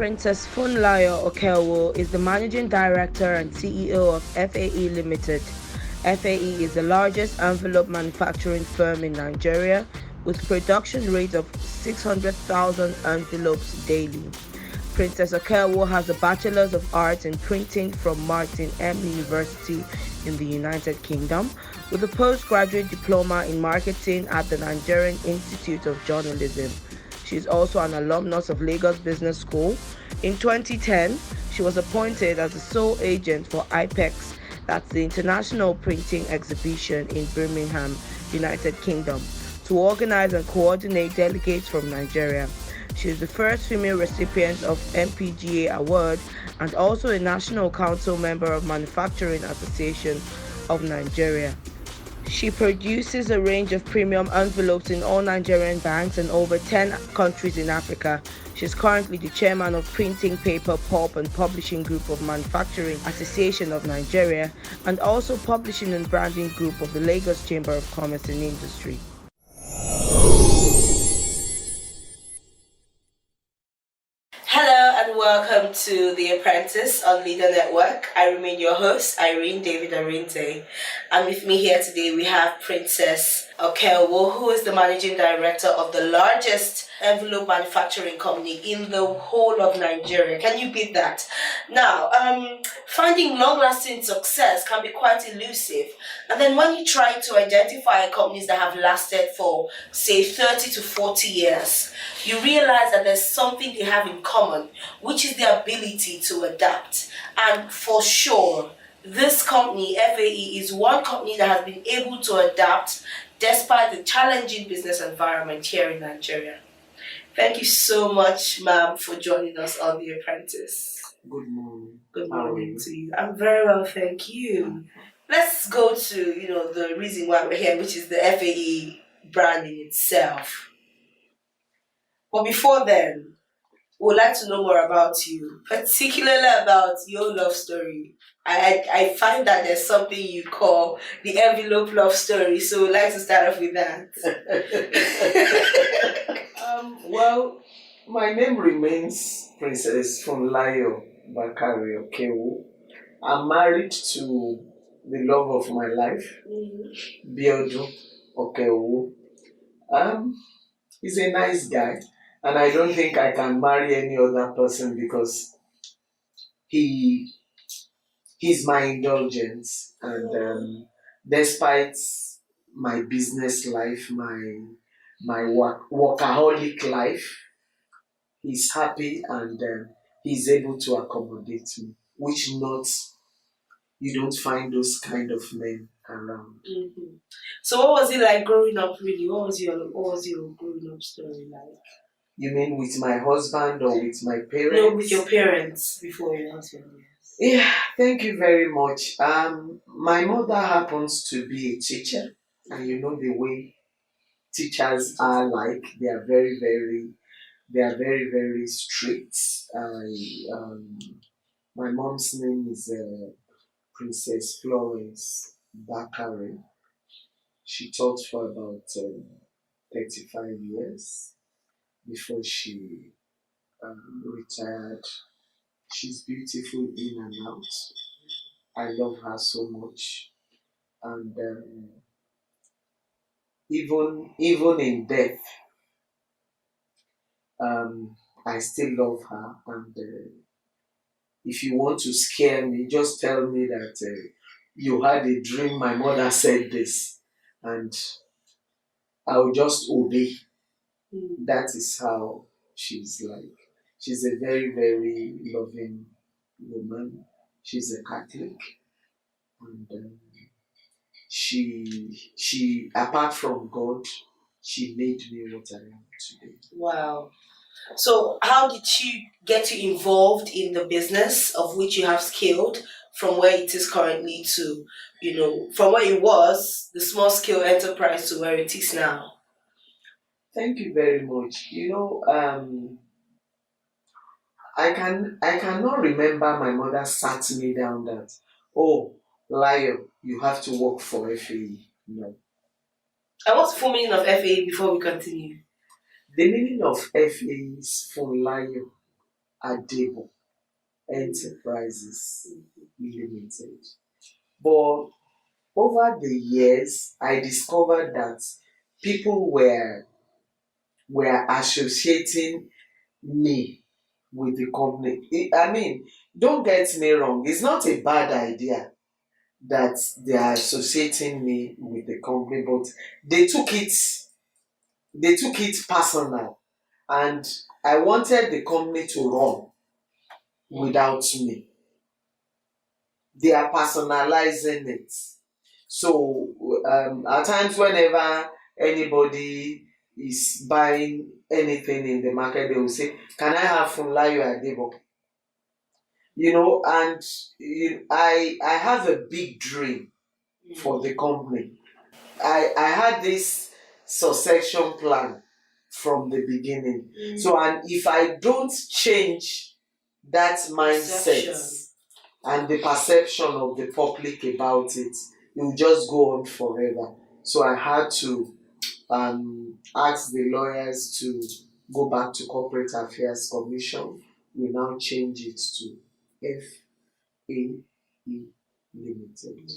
Princess Funlayo Okeowo is the Managing Director and CEO of FAE Limited. FAE is the largest envelope manufacturing firm in Nigeria with production rate of 600,000 envelopes daily. Princess Okeowo has a Bachelor's of Arts in Printing from Martin M. University in the United Kingdom, with a postgraduate diploma in marketing at the Nigerian Institute of Journalism. She is also an alumnus of Lagos Business School. In 2010, she was appointed as the sole agent for IPEX, that's the International Printing Exhibition in Birmingham, United Kingdom, to organize and coordinate delegates from Nigeria. She is the first female recipient of MPGA Award and also a National Council member of Manufacturing Association of Nigeria. She produces a range of premium envelopes in all Nigerian banks and over 10 countries in Africa. She is currently the chairman of Printing Paper, Pulp and Publishing Group of Manufacturing Association of Nigeria and also Publishing and Branding Group of the Lagos Chamber of Commerce and Industry. Hello and welcome to The Apprentice on Leader Network. I remain your host, Irene David Arinte. And with me here today we have Princess Okeowo, who is the Managing Director of the largest envelope manufacturing company in the whole of Nigeria. Can you beat that? Now, finding long-lasting success can be quite elusive. And then when you try to identify companies that have lasted for, say, 30 to 40 years, you realize that there's something they have in common, which is the ability to adapt. And for sure, this company, FAE, is one company that has been able to adapt despite the challenging business environment here in Nigeria. Thank you so much, ma'am, for joining us on The Apprentice. Good morning. Good morning to you. I'm very well, thank you. Let's go to, the reason why we're here, which is the FAE brand in itself. But before then, we'd like to know more about you, particularly about your love story. I find that there's something you call the envelope love story, so we'd like to start off with that. Well, my name remains Princess Funlayo Okeowo. I'm married to the love of my life, Biodun Okeowo. He's a nice guy, and I don't think I can marry any other person because he's my indulgence, and despite my business life, my workaholic life, he's happy and he's able to accommodate me, which you don't find those kind of men around. Mm-hmm. So what was it like growing up really? What was your growing up story like? You mean with my husband or with my parents? No, with your parents before your husband. Yes. Yeah, thank you very much. My mother happens to be a teacher, and you know the way teachers are like. They are very, very strict. My mom's name is Princess Florence Bakare. She taught for about 35 years before she retired. She's beautiful in and out. I love her so much, and even in death, I still love her. And if you want to scare me, just tell me that you had a dream. My mother said this, and I'll just obey. That is how she's like. She's a very, very loving woman. She's a Catholic, and she apart from God, she made me what I am today. Wow. So how did you get you involved in the business of which you have scaled from where it is currently to, from where it was, the small scale enterprise, to where it is now? Thank you very much. I cannot remember my mother sat me down that, oh, Lio, you have to work for FAE. No. And what's the full meaning of FAE before we continue? The meaning of FAE is Funlayo. Adebo Enterprises Limited. But over the years, I discovered that people were associating me with the company. I mean, don't get me wrong, it's not a bad idea that they are associating me with the company, but they took it they took it personal, and I wanted the company to run without me. They are personalizing it. So at times, whenever anybody is buying anything in the market, they will say, "Can I have Funlayo Adebo?" And I have a big dream for the company. I had this succession plan from the beginning. So, and if I don't change that mindset and the perception of the public about it, it will just go on forever. So I had to ask the lawyers to go back to Corporate Affairs Commission. We now change it to FAE Limited.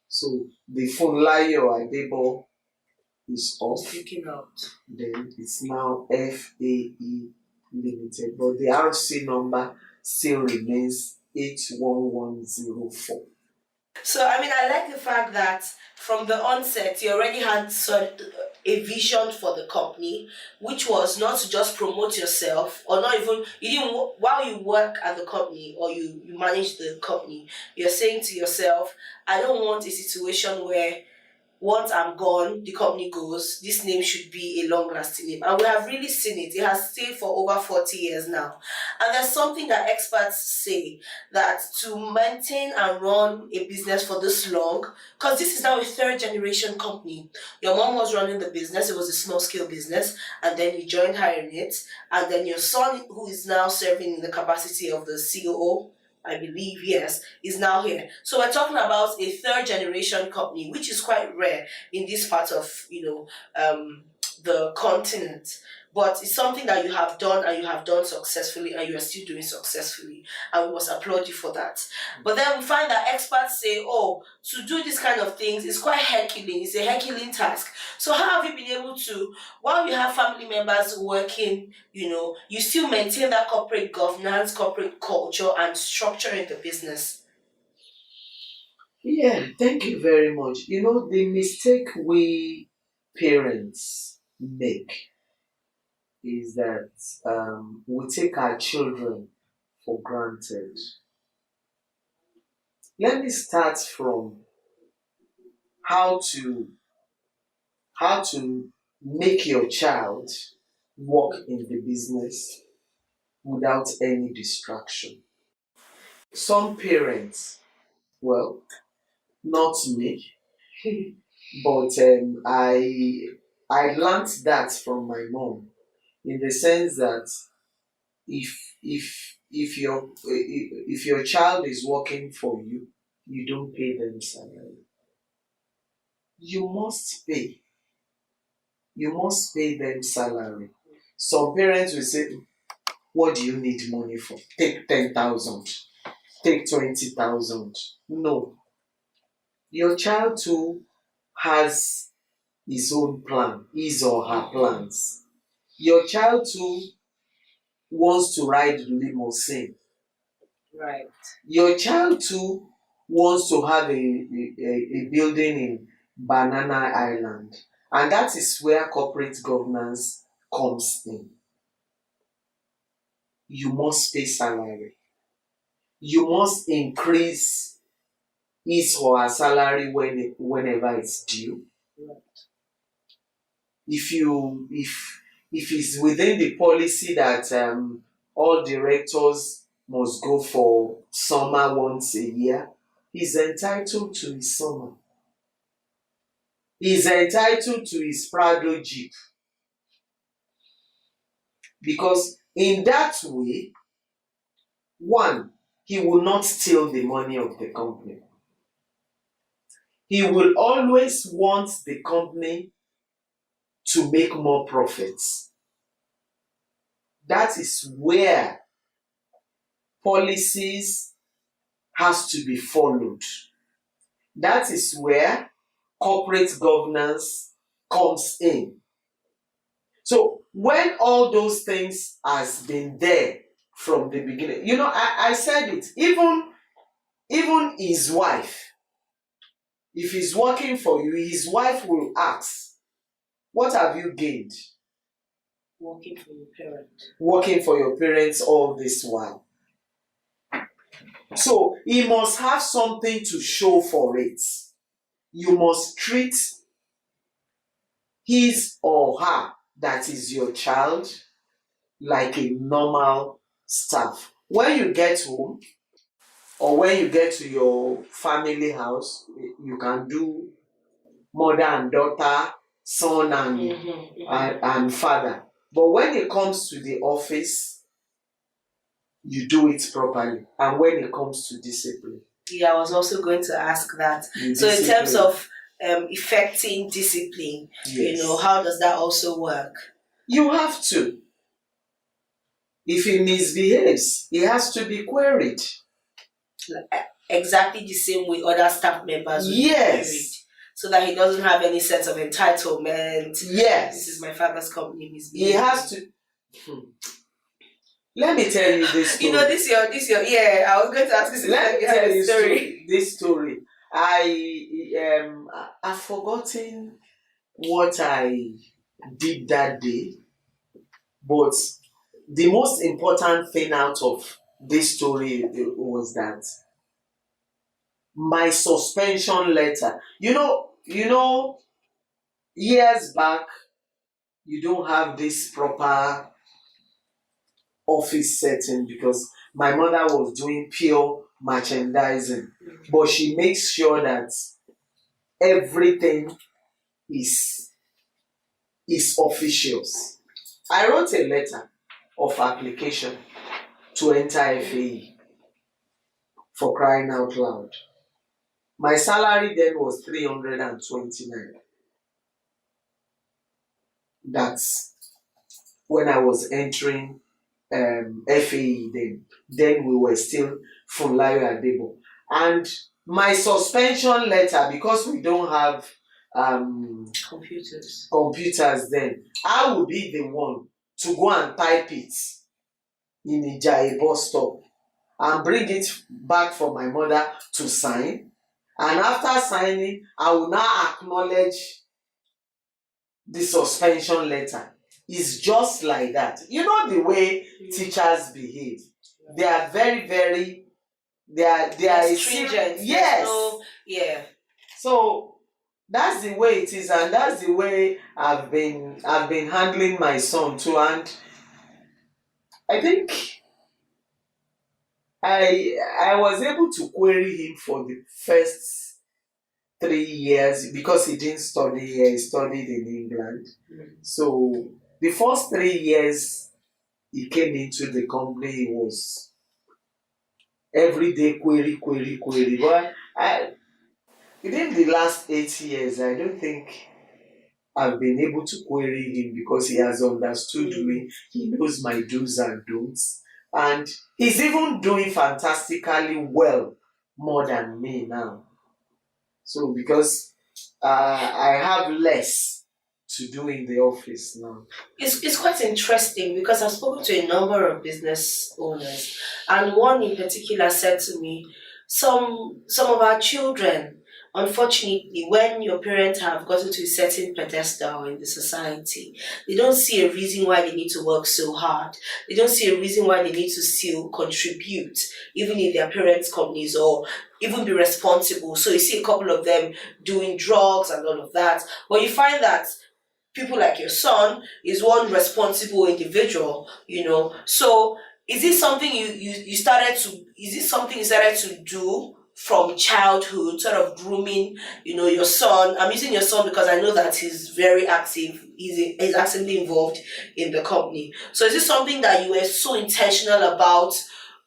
So the Funlayo Adebo is off. Speaking out. Then it's now FAE Limited, but the RC number still remains 81104. So, I mean, I like the fact that from the onset, you already had a vision for the company, which was not to just promote yourself, or not even, you didn't, while you work at the company or you manage the company, you're saying to yourself, I don't want a situation where once I'm gone, the company goes, this name should be a long-lasting name. And we have really seen it. It has stayed for over 40 years now. And there's something that experts say, that to maintain and run a business for this long, because this is now a third-generation company. Your mom was running the business. It was a small-scale business. And then you joined her in it. And then your son, who is now serving in the capacity of the COO, I believe, yes, is now here. So we're talking about a third generation company, which is quite rare in this part of, the continent. But it's something that you have done, and you have done successfully, and you are still doing successfully. And we must applaud you for that. But then we find that experts say, oh, to do this kind of things is quite Herculean. It's a Herculean task. So how have you been able to, while you have family members working, you still maintain that corporate governance, corporate culture, and structure in the business? Yeah, thank you very much. The mistake we parents make is that we take our children for granted. Let me start from how to how to make your child work in the business without any distraction. Some parents, well, not me, but I learned that from my mom, in the sense that if your child is working for you, you don't pay them salary. You must pay. You must pay them salary. Some parents will say, "What do you need money for? Take 10,000. Take 20,000." No, your child too has his own plan, his or her plans. Your child too wants to ride limousine. Right. Your child too wants to have a building in Banana Island. And that is where corporate governance comes in. You must pay salary. You must increase his or her salary whenever it's due. If it's within the policy that all directors must go for summer once a year, he's entitled to his summer. He's entitled to his Prado Jeep, because in that way, one, he will not steal the money of the company. He will always want the company to make more profits. That is where policies has to be followed. That is where corporate governance comes in. So when all those things has been there from the beginning, I said it, even his wife, if he's working for you, his wife will ask, what have you gained? Working for your parents. Working for your parents all this while. So he must have something to show for it. You must treat his or her, that is your child, like a normal staff. When you get home or when you get to your family house, you can do mother and daughter, son and father. But when it comes to the office, you do it properly. And when it comes to discipline. Yeah, I was also going to ask that. So in terms of effecting discipline, yes, how does that also work? You have to. If he misbehaves, he has to be queried. Exactly the same way other staff members will yes. be queried. So that he doesn't have any sense of entitlement. Yes. This is my father's company. He has to. Let me tell you this story. this your yeah. I was going to ask this. Let me tell you this story. I've forgotten what I did that day, but the most important thing out of this story was that my suspension letter. Years back, you don't have this proper office setting because my mother was doing pure merchandising, but she makes sure that everything is officious. I wrote a letter of application to enter FAE, for crying out loud. My salary then was 329. That's when I was entering FAE then. Then we were still Funlayo Okeowo. And my suspension letter, because we don't have computers then, I will be the one to go and type it in Ijaye bus stop and bring it back for my mother to sign. And after signing, I will now acknowledge the suspension letter. It's just like that. You know the way teachers behave. They are very, very, they are stringent. Yes. Yeah. So that's the way it is, and that's the way I've been handling my son too. And I think I was able to query him for the first 3 years because he didn't study here, he studied in England. So the first 3 years he came into the company, he was everyday query. But within the last 8 years, I don't think I've been able to query him because he has understood me. He knows my do's and don'ts. And he's even doing fantastically well, more than me now. So because I have less to do in the office now. It's quite interesting because I've spoken to a number of business owners, and one in particular said to me, some of our children, unfortunately, when your parents have gotten to a certain pedestal in the society, they don't see a reason why they need to work so hard. They don't see a reason why they need to still contribute, even in their parents' companies, or even be responsible. So you see a couple of them doing drugs and all of that. But you find that people like your son is one responsible individual, So is this something you started to do from childhood, sort of grooming, your son? I'm using your son because I know that he's very active. He's actively involved in the company. So is this something that you were so intentional about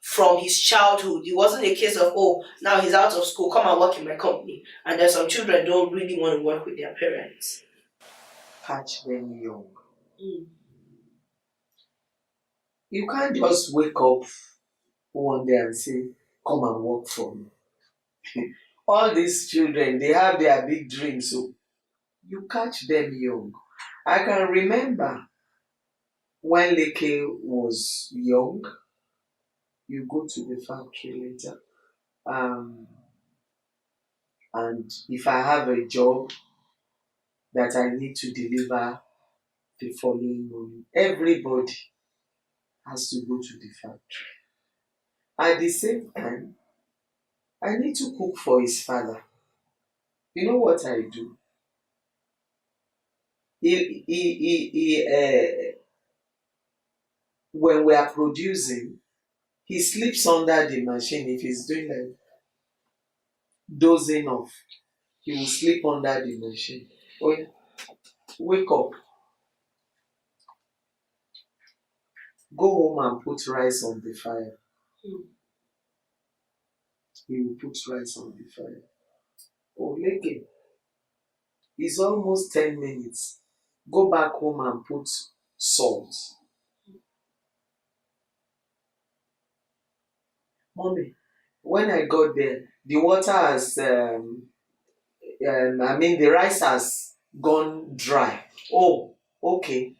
from his childhood? It wasn't a case of, oh, now he's out of school, come and work in my company. And there's some children don't really want to work with their parents. Catch them young. You can't just wake up one day and say, come and work for me. All these children, they have their big dreams, so you catch them young. I can remember when Leke was young, you go to the factory later. And if I have a job that I need to deliver the following morning, everybody has to go to the factory. At the same time, I need to cook for his father. You know what I do? When we are producing, he sleeps under the machine. If he's doing like dozing off, he will sleep under the machine. Oh yeah, wake up, go home and put rice on the fire. He will put rice on the fire. Oh, Leke, it's almost 10 minutes. Go back home and put salt. Mommy, when I got there, the water has, the rice has gone dry. Oh, okay.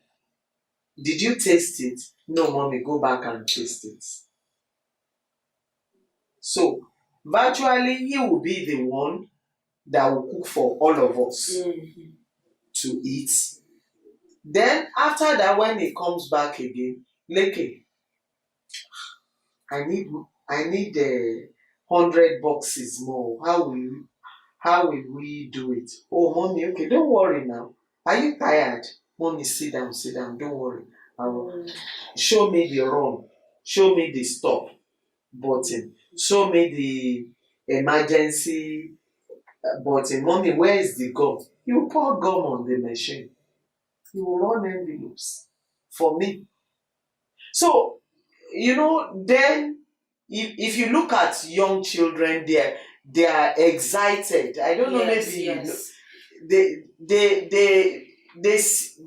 Did you taste it? No, mommy, go back and taste it. So, virtually, he will be the one that will cook for all of us to eat. Then, after that, when he comes back again, Leke, I need 100 boxes more. How will we do it? Oh, mommy, okay, don't worry now. Are you tired? Mommy, sit down, don't worry. Show me the run, show me the stop button, show me the emergency button. Mommy, where is the gum? You pour gum on the machine. You will run envelopes for me. So, then if you look at young children, they are excited. I don't know, maybe yes.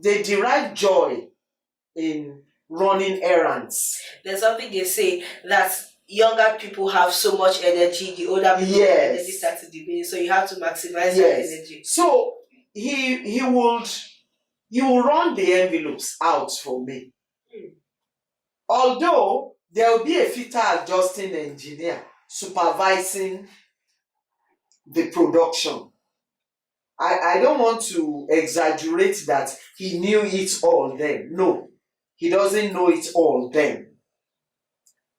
They derive joy in running errands. There's something they say that younger people have so much energy, the older people energy start to diminish, so you have to maximize that energy. So he will run the envelopes out for me. Although there will be a filter adjusting engineer supervising the production. I don't want to exaggerate that he knew it all then. No, he doesn't know it all then.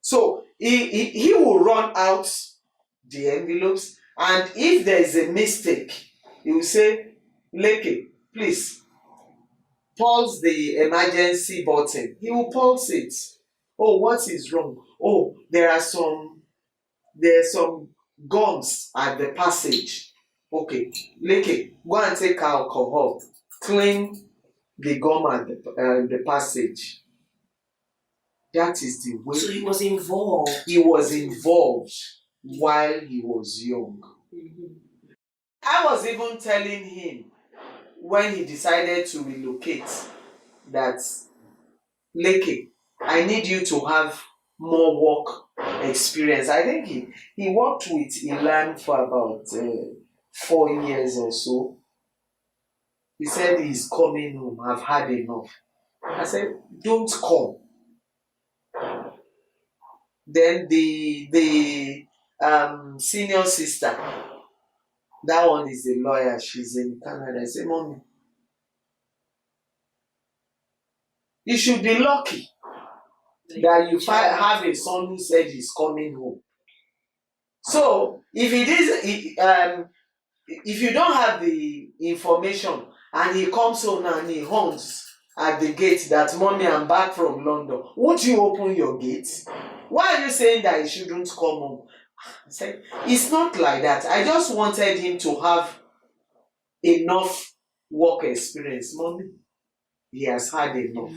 So he will run out the envelopes, and if there is a mistake, he will say, Leke, please pulse the emergency button. He will pulse it. Oh, what is wrong? Oh, there are some gums at the passage. Okay, Leke, go and take alcohol, clean the gum at the passage. That is the way. So he was involved. He was involved while he was young. I was even telling him when he decided to relocate that, Leke, I need you to have more work experience. I think he worked with Ilan for about 4 years or so. He said he's coming home, I've had enough. I said, don't come. Then the senior sister, that one is a lawyer, she's in Canada. I said, Mommy, you should be lucky that you have a son who said he's coming home. So if if you don't have the information and he comes home and he honks at the gate that, Mommy, I'm back from London, won't you open your gate? Why are you saying that he shouldn't come home? I said, it's not like that. I just wanted him to have enough work experience. Mommy, he has had enough.